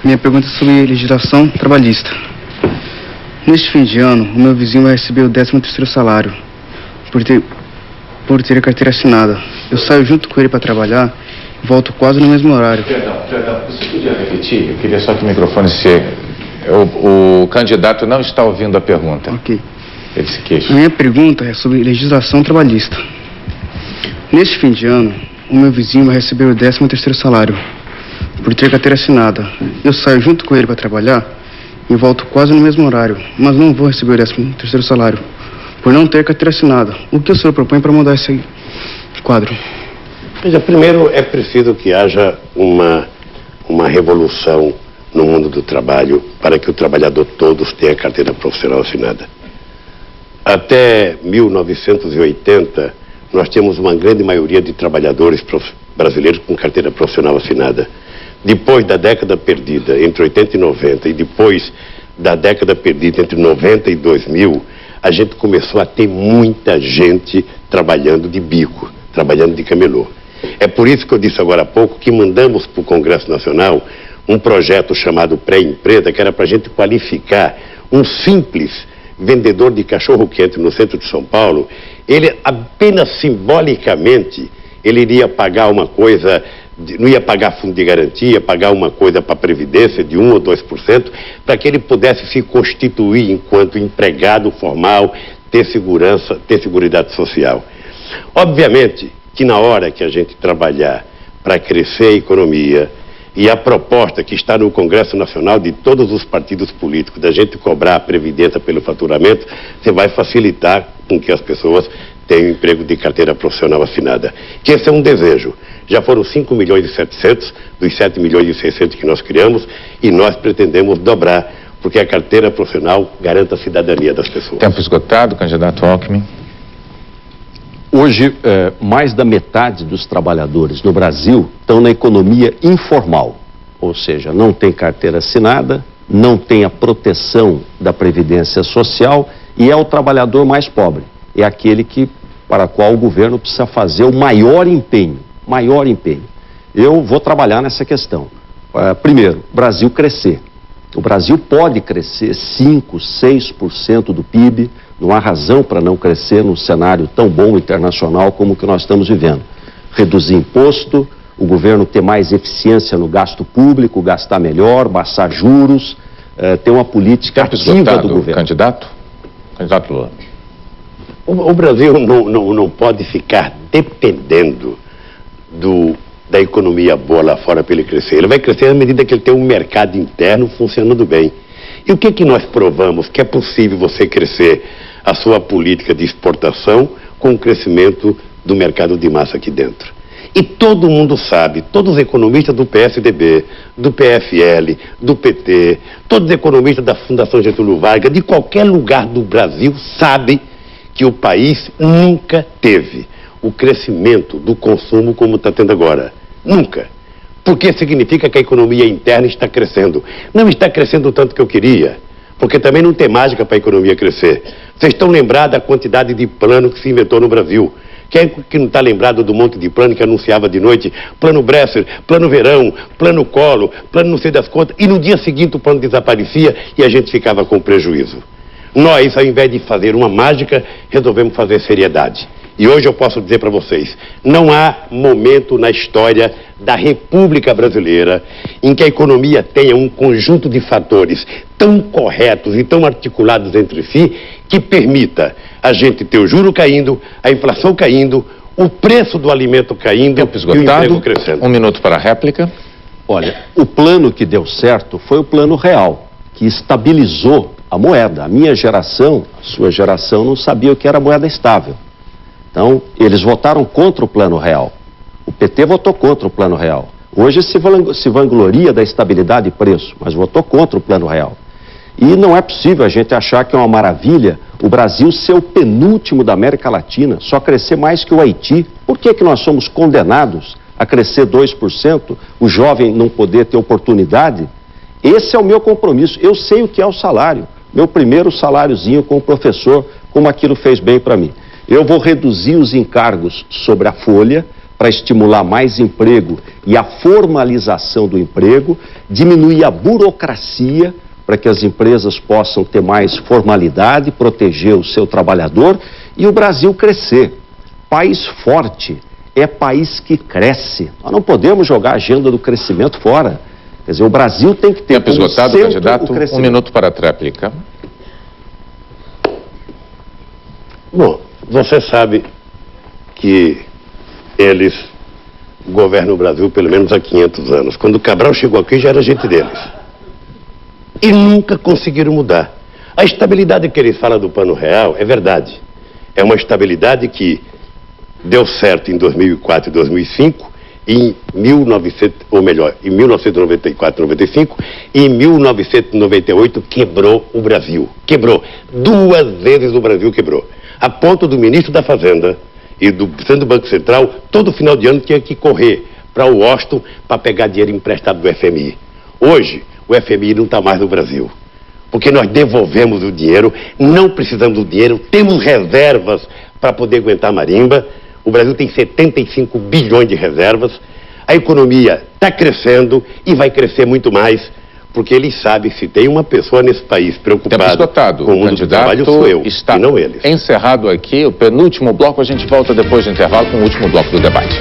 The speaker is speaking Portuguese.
Minha pergunta é sobre legislação trabalhista. Neste fim de ano, o meu vizinho vai receber o 13º salário por ter a carteira assinada. Eu saio junto com ele para trabalhar e volto quase no mesmo horário. Perdão, você podia repetir? Eu queria só que o microfone se... O candidato não está ouvindo a pergunta. Ok. Ele se queixa. Minha pergunta é sobre legislação trabalhista. Neste fim de ano, o meu vizinho vai receber o 13º salário por ter carteira assinada. Eu saio junto com ele para trabalhar e volto quase no mesmo horário, mas não vou receber o 13º salário por não ter carteira assinada. O que o senhor propõe para mudar esse quadro? Veja, primeiro é preciso que haja uma revolução no mundo do trabalho para que o trabalhador todos tenha carteira profissional assinada. Até 1980, nós tínhamos uma grande maioria de trabalhadores brasileiros com carteira profissional assinada. Depois da década perdida, entre 80 e 90, e depois da década perdida entre 90 e 2000, a gente começou a ter muita gente trabalhando de bico, trabalhando de camelô. É por isso que eu disse agora há pouco que mandamos para o Congresso Nacional um projeto chamado Pré-Empresa, que era para a gente qualificar um simples vendedor de cachorro-quente no centro de São Paulo. Ele apenas simbolicamente, ele iria pagar uma coisa, não ia pagar fundo de garantia, pagar uma coisa para a Previdência de 1 ou 2%, para que ele pudesse se constituir enquanto empregado formal, ter segurança, ter seguridade social. Obviamente que na hora que a gente trabalhar para crescer a economia, e a proposta que está no Congresso Nacional de todos os partidos políticos, da gente cobrar a Previdência pelo faturamento, você vai facilitar com que as pessoas tenham emprego de carteira profissional assinada. Que esse é um desejo. Já foram 5 milhões e 700 dos 7 milhões e 600 que nós criamos, e nós pretendemos dobrar, porque a carteira profissional garante a cidadania das pessoas. Tempo esgotado, candidato Alckmin. Hoje, mais da metade dos trabalhadores no Brasil estão na economia informal, ou seja, não tem carteira assinada, não tem a proteção da Previdência Social e é o trabalhador mais pobre. É aquele para o qual o governo precisa fazer o maior empenho. Eu vou trabalhar nessa questão. Primeiro, o Brasil crescer. O Brasil pode crescer 5%, 6% do PIB, não há razão para não crescer num cenário tão bom internacional como o que nós estamos vivendo. Reduzir imposto, o governo ter mais eficiência no gasto público, gastar melhor, baixar juros, ter uma política ativa do governo. Candidato Lula. O Brasil não pode ficar dependendo da economia boa lá fora para ele crescer. Ele vai crescer à medida que ele tem um mercado interno funcionando bem. E o que nós provamos? Que é possível você crescer a sua política de exportação com o crescimento do mercado de massa aqui dentro. E todo mundo sabe, todos os economistas do PSDB, do PFL, do PT, todos os economistas da Fundação Getúlio Vargas, de qualquer lugar do Brasil, sabem que o país nunca teve o crescimento do consumo como está tendo agora. Nunca. Porque significa que a economia interna está crescendo. Não está crescendo o tanto que eu queria, porque também não tem mágica para a economia crescer. Vocês estão lembrados da quantidade de plano que se inventou no Brasil? Quem é que não está lembrado do monte de plano que anunciava de noite? Plano Bresser, plano Verão, plano Collor, plano não sei das contas, e no dia seguinte o plano desaparecia e a gente ficava com prejuízo. Nós, ao invés de fazer uma mágica, resolvemos fazer seriedade. E hoje eu posso dizer para vocês, não há momento na história da República Brasileira em que a economia tenha um conjunto de fatores tão corretos e tão articulados entre si que permita a gente ter o juro caindo, a inflação caindo, o preço do alimento caindo e o emprego crescendo. 1 minuto para a réplica. Olha, o plano que deu certo foi o plano real, que estabilizou a moeda. A minha geração, a sua geração, não sabia o que era moeda estável. Então, eles votaram contra o plano real. O PT votou contra o plano real. Hoje se vangloria da estabilidade de preço, mas votou contra o plano real. E não é possível a gente achar que é uma maravilha o Brasil ser o penúltimo da América Latina, só crescer mais que o Haiti. Por que nós somos condenados a crescer 2%, o jovem não poder ter oportunidade? Esse é o meu compromisso. Eu sei o que é o salário. Meu primeiro saláriozinho como professor, como aquilo fez bem para mim. Eu vou reduzir os encargos sobre a folha para estimular mais emprego e a formalização do emprego, diminuir a burocracia para que as empresas possam ter mais formalidade, proteger o seu trabalhador e o Brasil crescer. País forte é país que cresce. Nós não podemos jogar a agenda do crescimento fora. Quer dizer, o Brasil tem que ter Tempo como esgotado, centro candidato. o crescimento. 1 minuto para a tréplica. Bom, você sabe que eles governam o Brasil pelo menos há 500 anos. Quando o Cabral chegou aqui já era gente deles. E nunca conseguiram mudar. A estabilidade que eles falam do Plano Real é verdade. É uma estabilidade que deu certo em 2004 e 2005, em 1994 e 95, e em 1998 quebrou o Brasil. Quebrou. 2 vezes o Brasil quebrou. A ponto do ministro da Fazenda e do presidente do Banco Central, todo final de ano tinha que correr para Washington para pegar dinheiro emprestado do FMI. Hoje, o FMI não está mais no Brasil. Porque nós devolvemos o dinheiro, não precisamos do dinheiro, temos reservas para poder aguentar a marimba. O Brasil tem 75 bilhões de reservas. A economia está crescendo e vai crescer muito mais, porque eles sabem que se tem uma pessoa nesse país preocupada com o mundo do trabalho, sou eu, está e não eles. Encerrado aqui o penúltimo bloco. A gente volta depois do intervalo com o último bloco do debate.